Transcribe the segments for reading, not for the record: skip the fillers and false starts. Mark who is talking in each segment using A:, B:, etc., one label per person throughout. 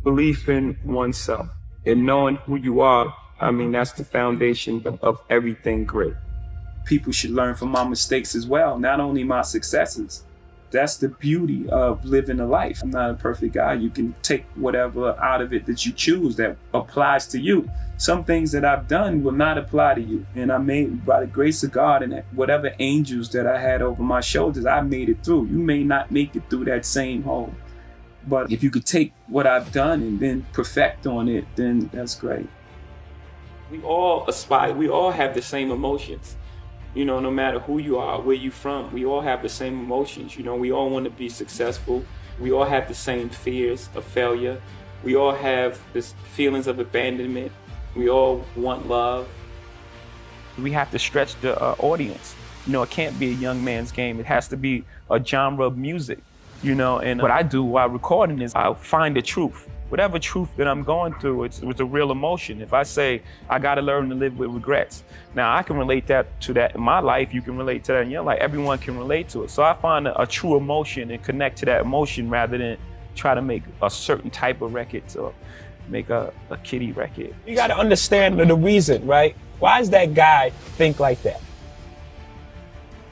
A: belief in oneself and knowing who you are. I mean, that's the foundation of everything great. People should learn from my mistakes as well, not only my successes. That's the beauty of living a life. I'm not a perfect guy. You can take whatever out of it that you choose that applies to you. Some things that I've done will not apply to you. And I made, by the grace of God and whatever angels that I had over my shoulders, I made it through. You may not make it through that same hole. But if you could take what I've done and then perfect on it, then that's great. We all aspire, we all have the same emotions. You know, no matter who you are, where you from, we all have the same emotions. You know, we all want to be successful. We all have the same fears of failure. We all have this feelings of abandonment. We all want love. We have to stretch the audience. You know, it can't be a young man's game. It has to be a genre of music, you know, and what I do while recording is I'll find the truth. Whatever truth that I'm going through, it's a real emotion. If I say, I gotta learn to live with regrets. Now I can relate to that in my life, you can relate to that in your life, everyone can relate to it. So I find a true emotion and connect to that emotion rather than try to make a certain type of record or make a kiddie record.
B: You gotta understand the reason, right? Why does that guy think like that?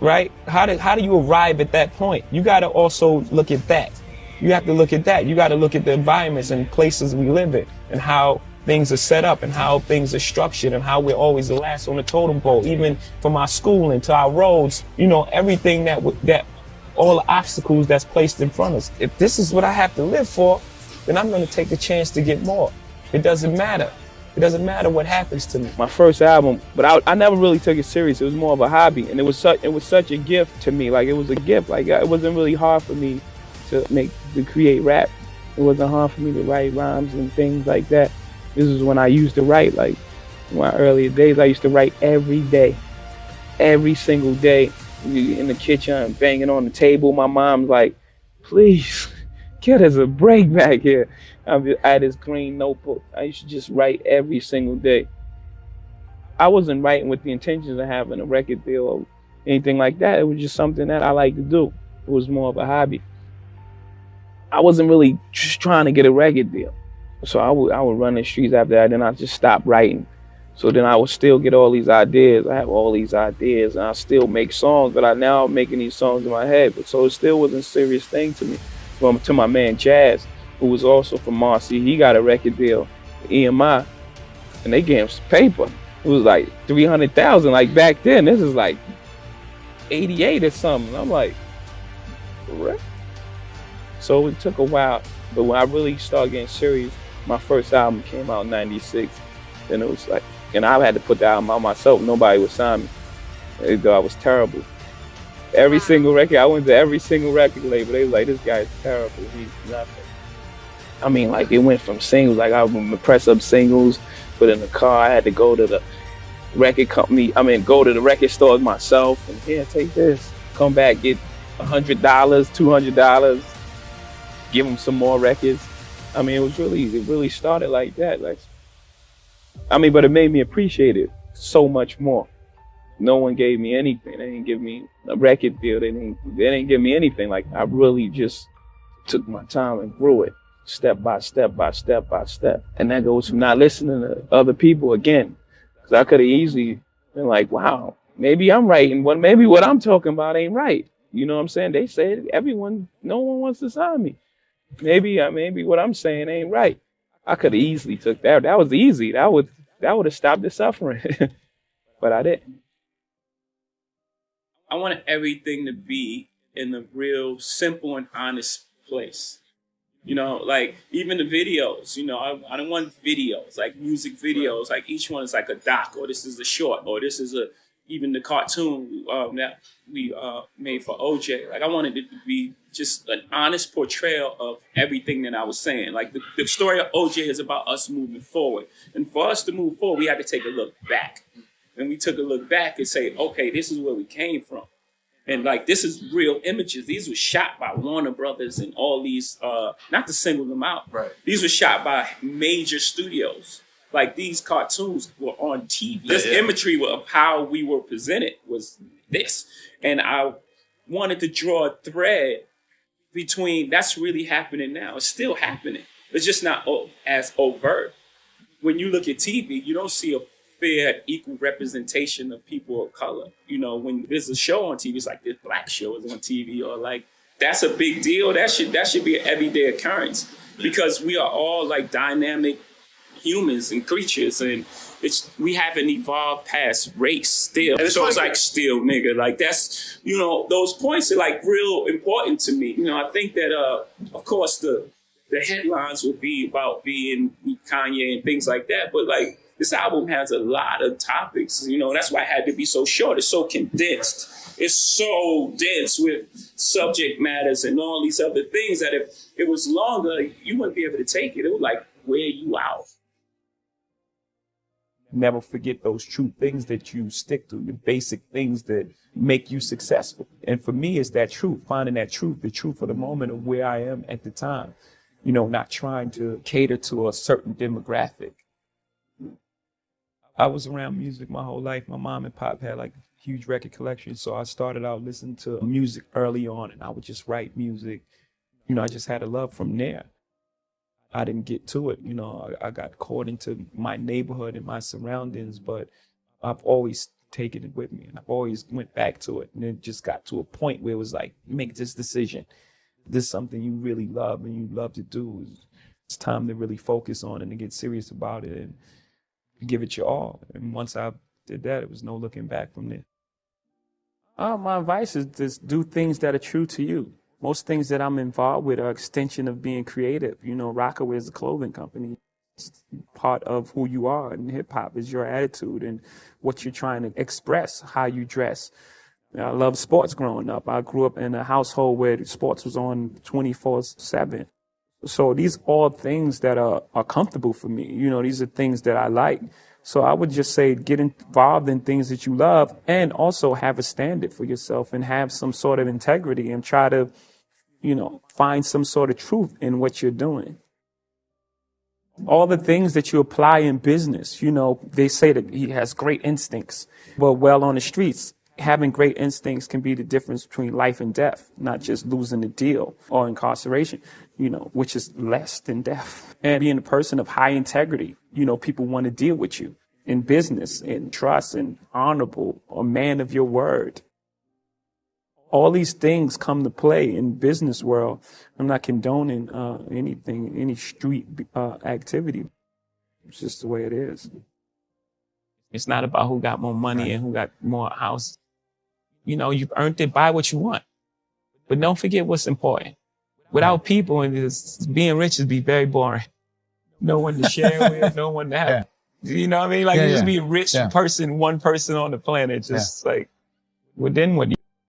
B: Right? How do you arrive at that point? You gotta also look at that. You have to look at that. You got to look at the environments and places we live in and how things are set up and how things are structured and how we're always the last on the totem pole, even from our schooling to our roads, you know, everything that all the obstacles that's placed in front of us. If this is what I have to live for, then I'm going to take the chance to get more. It doesn't matter. It doesn't matter what happens to me.
C: My first album, but I never really took it serious. It was more of a hobby, and it was such a gift to me. Like, it was a gift. Like, it wasn't really hard for me to create rap. It wasn't hard for me to write rhymes and things like that. This is when I used to write, like in my earlier days, I used to write every day, every single day in the kitchen, banging on the table. My mom's like, please, get us a break back here. I had this green notebook. I used to just write every single day. I wasn't writing with the intentions of having a record deal or anything like that. It was just something that I like to do. It was more of a hobby. I wasn't really just trying to get a record deal. So I would run the streets after that, then I just stopped writing. So then I would still get all these ideas. I have all these ideas and I still make songs, but I'm now making these songs in my head. But so it still wasn't a serious thing to me. To my man Jazz, who was also from Marcy, he got a record deal with EMI and they gave him some paper. It was like 300,000, like back then. This is like 88 or something. I'm like, correct? So it took a while, but when I really started getting serious, my first album came out in '96. Then it was like, and I had to put the album out myself. Nobody would sign me. They thought I was terrible. Every single record, I went to every single record label. They was like, this guy's terrible. He's nothing. I mean, like, it went from singles, like I would press up singles, put in the car. I had to go to the record company. Go to the record stores myself and here, take this. Come back, get $100, $200. Give them some more records. I mean, it really started like that. Like, but it made me appreciate it so much more. No one gave me anything. They didn't give me a record deal. They didn't give me anything. Like, I really just took my time and grew it step by step by step by step. And that goes from not listening to other people again. Because I could have easily been like, wow, maybe I'm writing, maybe what I'm talking about ain't right. You know what I'm saying? They say no one wants to sign me. Maybe what I'm saying ain't right. I could have easily took that. That was easy. That would have stopped the suffering. But I didn't.
A: I wanted everything to be in a real simple and honest place. You know, like even the videos, you know, I don't want videos, like music videos, like each one is like a doc, or this is a short, or this is even the cartoon that we made for OJ. Like, I wanted it to be just an honest portrayal of everything that I was saying. Like, the story of OJ is about us moving forward. And for us to move forward, we had to take a look back. And we took a look back and say, okay, this is where we came from. And like, this is real images. These were shot by Warner Brothers and all these, not to single them out.
D: Right.
A: These were shot by major studios. Like, these cartoons were on TV. This imagery of how we were presented was this. And I wanted to draw a thread between that's really happening now. It's still happening. It's just not as overt. When you look at TV, you don't see a fair, equal representation of people of color. You know, when there's a show on TV, it's like this black show is on TV, or like that's a big deal. That should be an everyday occurrence, because we are all like dynamic humans and creatures, and we haven't evolved past race still. So it's like still nigga. Like that's, you know, those points are like real important to me. You know, I think that of course the headlines will be about being Kanye and things like that, but like this album has a lot of topics, you know, that's why it had to be so short. It's so condensed. It's so dense with subject matters and all these other things that if it was longer, you wouldn't be able to take it. It would like wear you out.
B: Never forget those true things that you stick to, the basic things that make you successful. And for me, it's that truth, finding that truth, the truth of the moment of where I am at the time. You know, not trying to cater to a certain demographic. I was around music my whole life. My mom and pop had like a huge record collection. So I started out listening to music early on, and I would just write music. You know, I just had a love from there. I didn't get to it. You know, I got caught into my neighborhood and my surroundings, but I've always taken it with me, and I've always went back to it. And it just got to a point where it was like, make this decision. This is something you really love and you love to do. It's time to really focus on it and to get serious about it and give it your all. And once I did that, it was no looking back from there. My advice is just do things that are true to you. Most things that I'm involved with are extension of being creative. You know, Rockaway is a clothing company. It's part of who you are, and hip hop is your attitude and what you're trying to express, how you dress. I loved sports growing up. I grew up in a household where sports was on 24/7. So these are all things that are comfortable for me. You know, these are things that I like. So I would just say get involved in things that you love, and also have a standard for yourself and have some sort of integrity and try to, you know, find some sort of truth in what you're doing. All the things that you apply in business, you know, they say that he has great instincts. Well, on the streets, having great instincts can be the difference between life and death, not just losing a deal or incarceration, you know, which is less than death. And being a person of high integrity, you know, people want to deal with you in business and trust and honorable, a man of your word. All these things come to play in business world. I'm not condoning anything, any street activity. It's just the way it is. It's not about who got more money and who got more houses. You know, you've earned it, buy what you want. But don't forget what's important. Without people, and being rich would be very boring. No one to share with, no one to have. You know what I mean? Like, you just be a rich person, one person on the planet, just like, well, then what do you